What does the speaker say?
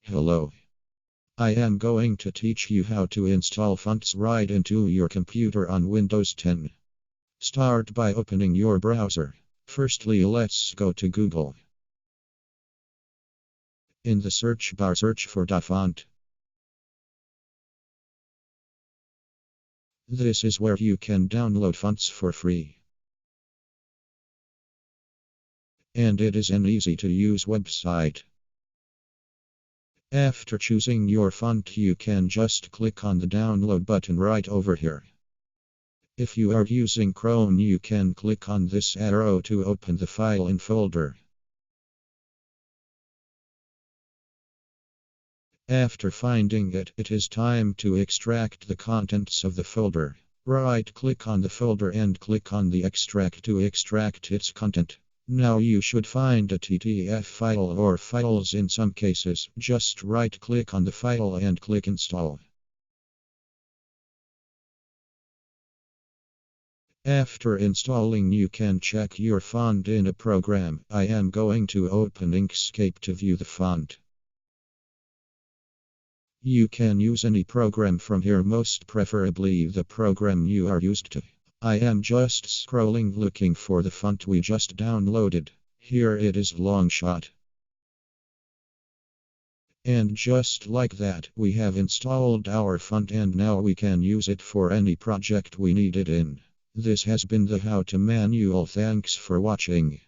Hello. I am going to teach you how to install fonts right into your computer on Windows 10. Start by opening your browser. Firstly, let's go to Google. In the search bar, search for DaFont. This is where you can download fonts for free. And it is an easy to use website. After choosing your font, you can just click on the download button right over here. If you are using Chrome, you can click on this arrow to open the file in folder. After finding it, it is time to extract the contents of the folder. Right-click on the folder and click on the extract to extract its content. Now you should find a TTF file or files in some cases. Just right-click on the file and click install. After installing, you can check your font in a program. I am going to open Inkscape to view the font. You can use any program from here, most preferably the program you are used to. I am just scrolling looking for the font we just downloaded. Here it is, Longshot. And just like that, we have installed our font and now we can use it for any project we need it in. This has been the How To Manual. Thanks for watching.